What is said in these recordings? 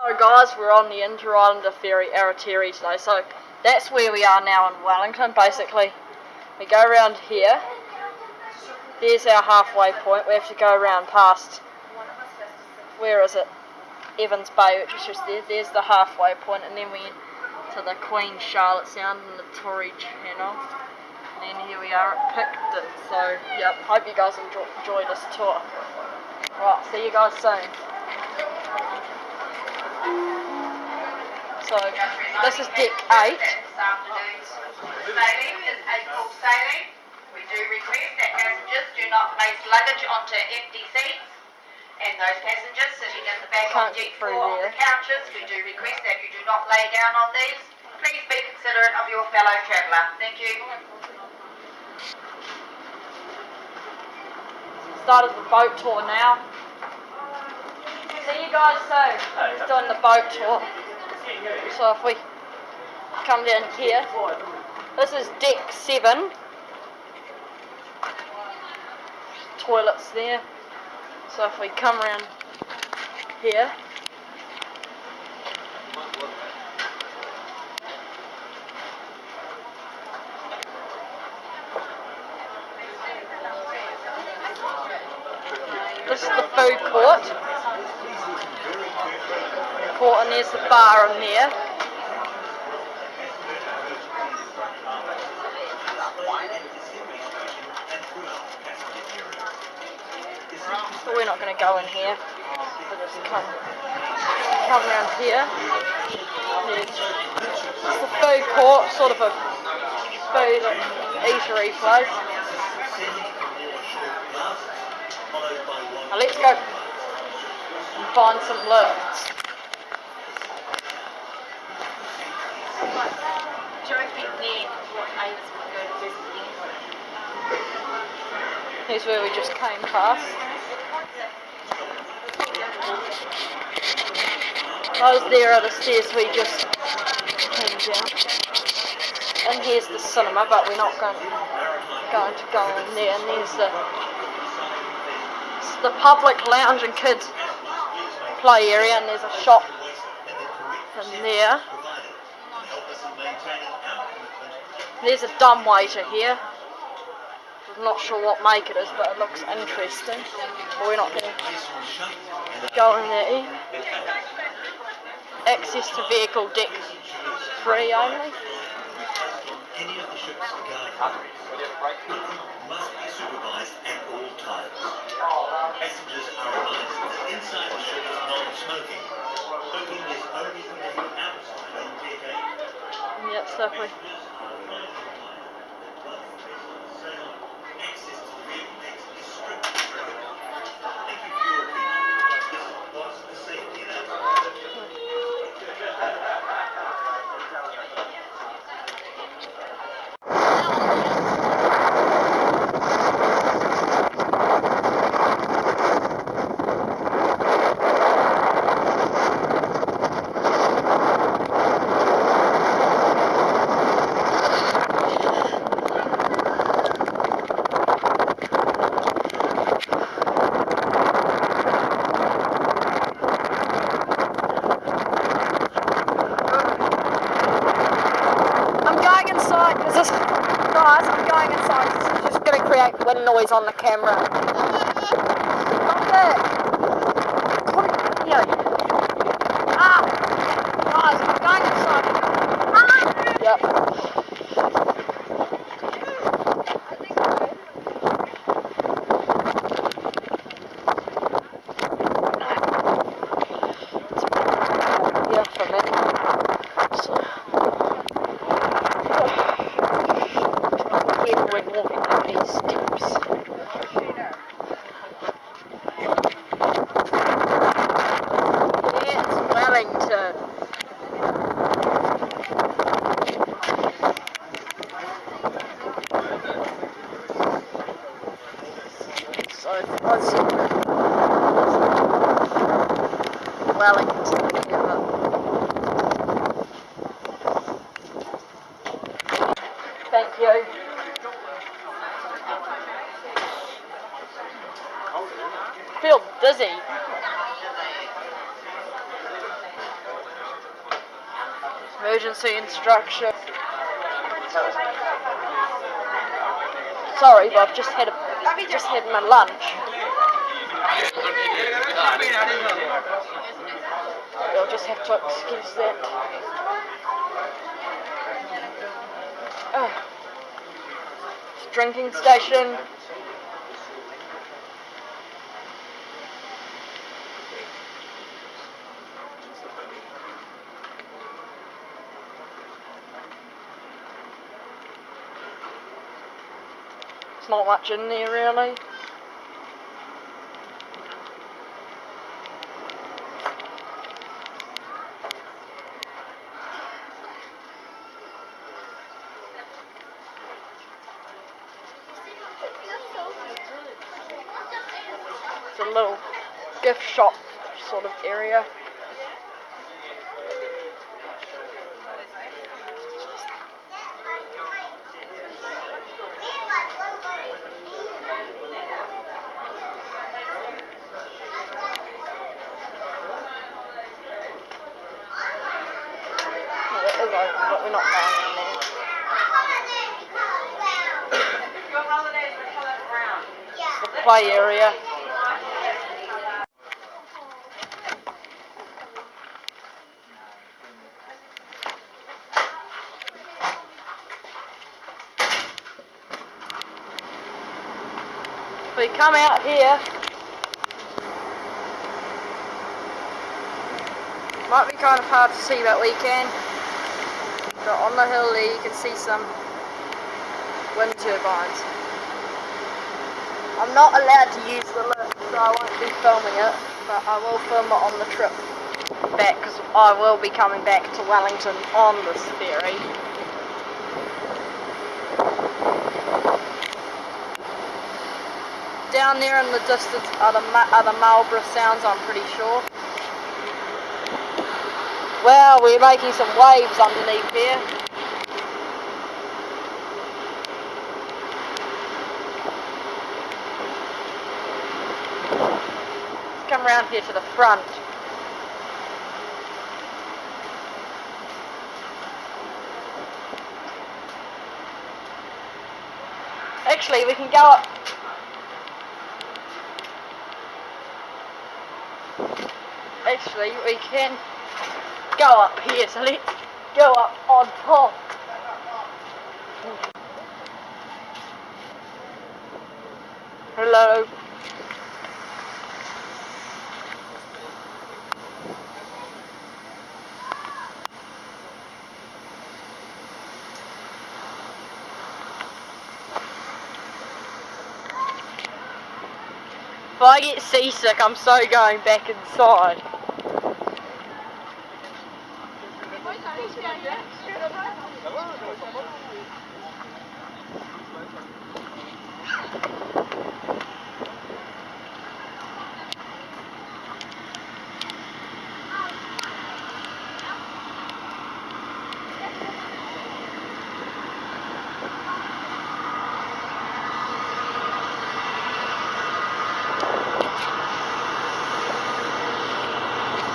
So guys, we're on the Interislander Ferry Aratere today, so that's where we are now in Wellington. Basically, we go around here, there's our halfway point. We have to go around past, where is it, Evans Bay, which is just there. There's the halfway point, and then we to the Queen Charlotte Sound and the Tory Channel, and then here we are at Picton. So yep, hope you guys enjoy this tour. Right, see you guys soon. So, this is deck 8. Sailing is April sailing. We do request that passengers do not place luggage onto empty seats, and those passengers sitting in the back of deck 4 on the couches, we do request that you do not lay down on these. Please be considerate of your fellow traveller. Thank you. Started the boat tour now. See you guys soon. We're doing the boat tour. So if we come down here, this is deck 7. Toilets there. So if we come around here, this is the food court. And there's the bar in there. But we're not going to go in here. We'll just come around here. It's the food court, sort of a food eatery place. Now let's go and find some lifts. Here's where we just came past. Those there are the stairs we just came down. And here's the cinema, but we're not going to go in there. And there's the public lounge and kids play area, and there's a shop in there. There's a dumbwaiter here. I'm not sure what make it is, but it looks interesting. But we're not going to go in there. Access to vehicle deck 3 only. Any of the ship's must be supervised at all times. Passengers are advised that inside the ship is non-smoking. Smoking is only permitted outside on deck 8. Yep, so if we guys, I'm going inside. This is just going to create wind noise on the camera. Stop it! Couldn't hear you. Guys, I'm going inside. Yep. Yeah, for a minute. So. We're walking up these steps. It's Wellington. So fuzzy. Wellington. Thank you. I feel dizzy. Emergency instruction. Sorry, but I've just had my lunch. You'll just have to excuse that. Oh. Drinking station. There's not much in there really. It's a little gift shop sort of area. It is open, but we're not going in there. Your holidays were coloured brown. It's the play area. If we come out here, might be kind of hard to see that weekend, but on the hill there you can see some wind turbines. I'm not allowed to use the lift, so I won't be filming it, but I will film it on the trip back, because I will be coming back to Wellington on this ferry. Down there in the distance are the Marlborough Sounds, I'm pretty sure. Wow, we're making some waves underneath here. Let's come around here to the front. Actually, we can go up. Actually, we can go up here, so let's go up on top. Hello. If I get seasick, I'm so going back inside.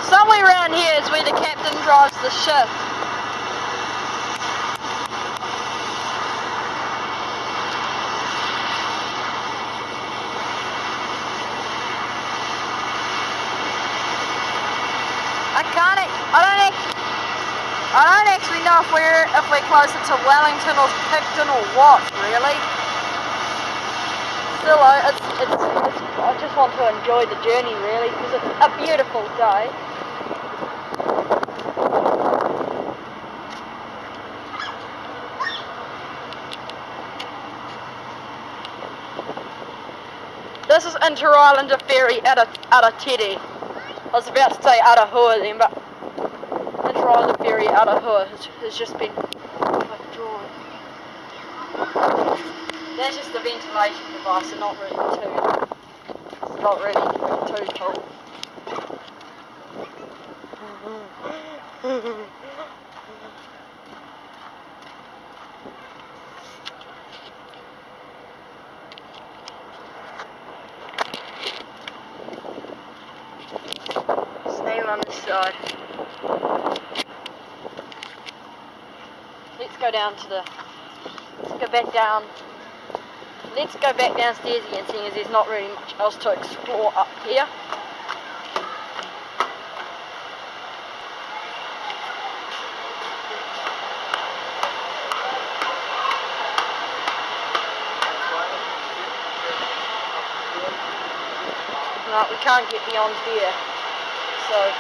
Somewhere around here is where the captain drives the ship. I don't actually know if we're closer to Wellington or Picton or what, really. Still, I just want to enjoy the journey, really, because it's a beautiful day. This is Interislander Ferry Aratere. I was about to say Arahua then, but Interislander Ferry Arahua has just been withdrawn. That's just the ventilation device, and not really too cool. Same on this side. go down to the, let's go back down. Let's go back downstairs again, seeing as there's not really much else to explore up here. No, we can't get beyond there, so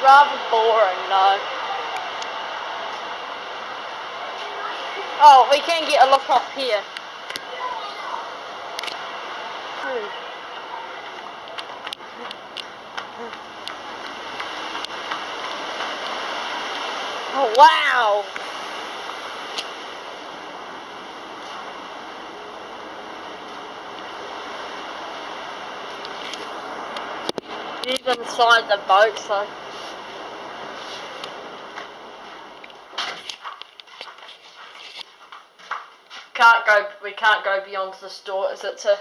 rather boring, no. Oh, we can get a look up here. Oh, wow! He's inside the boat, so we can't go beyond the store as it's a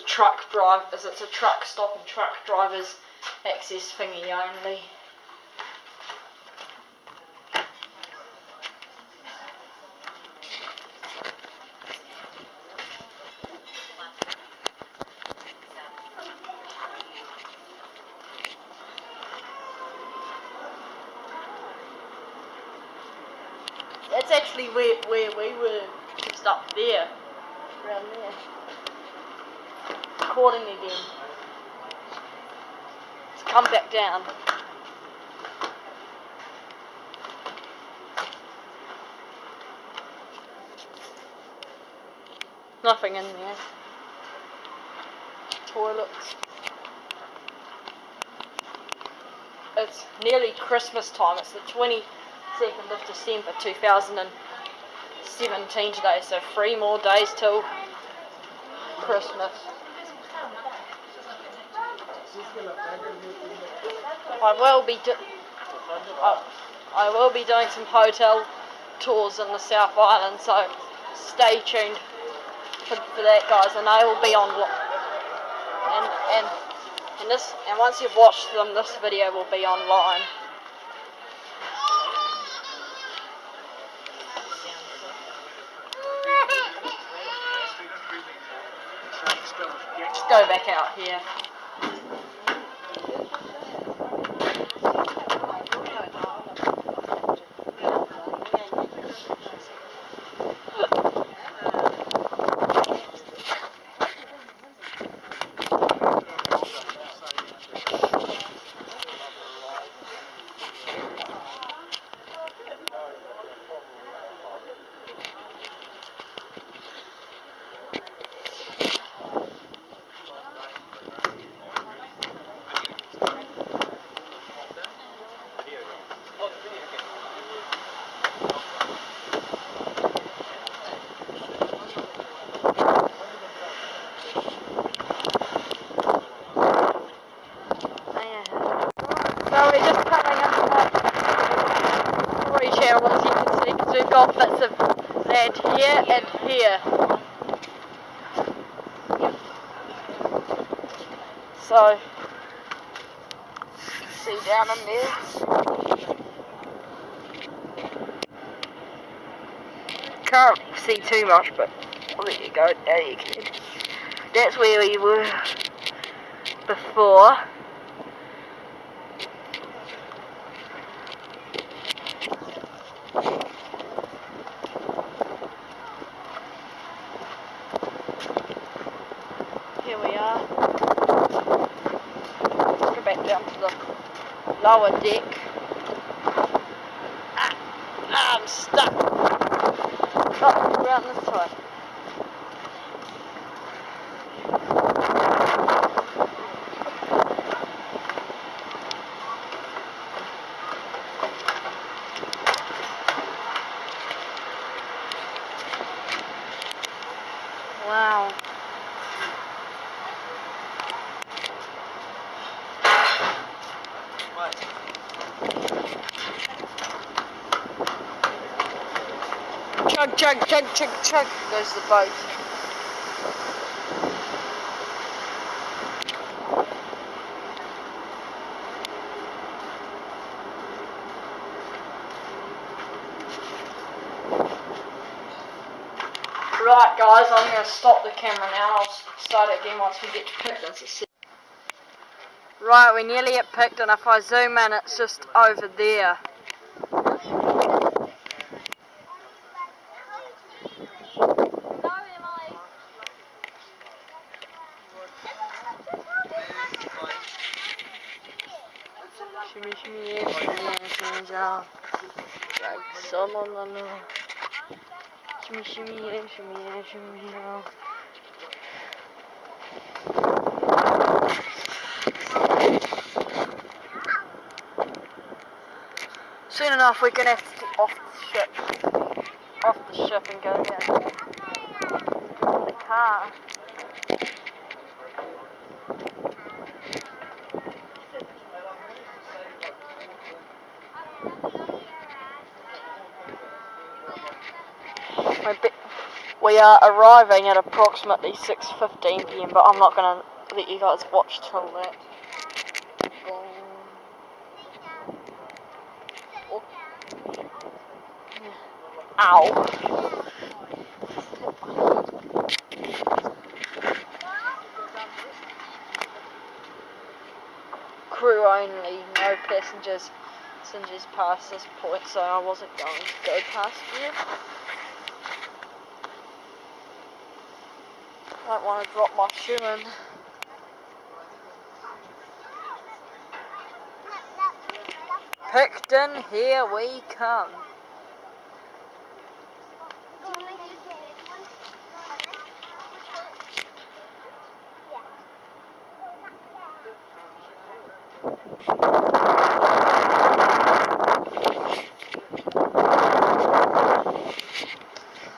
truck stop and truck drivers access thingy only. That's actually where we were, just up there, around there. Recording again. Let's come back down. Nothing in there. Toilets. It's nearly Christmas time. It's the 22nd of December 2017 today, so 3 more days till Christmas. I will be doing some hotel tours in the South Island, so stay tuned for that, guys, and they will be on. And once you've watched them, this video will be online. Let's go back out here. So we're just coming into my story channel, as you can see, because we've got bits of land here and here. So, see down in there. Can't see too much, but oh, there you go, now you can. That's where we were before. Here we are. Let's go back down to the lower deck. I'm stuck. Oh, around this side. Wow. Chug, chug, chug, chug, chug goes the boat. Right guys, I'm going to stop the camera now. I'll start it again once we get to Picton. Right, we're nearly at Picton. If I zoom in, it's just over there. Shimmy, shimmy, yeah, shimmy, yeah, shimmy, yeah. Like some on the law. Shimmy, shimmy, yeah, shimmy, yeah, shimmy, yeah. Soon enough, we're gonna have to get off the ship and go down in the car. We are arriving at approximately 6:15 PM, but I'm not gonna let you guys watch till that. Ow. Crew only, no passengers. Passengers past this point, so I wasn't going to go past here. I don't want to drop my shoe in. Picton, here we come.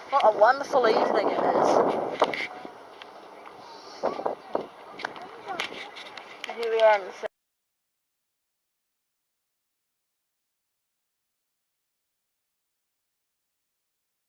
What a wonderful evening it is. Here we are in the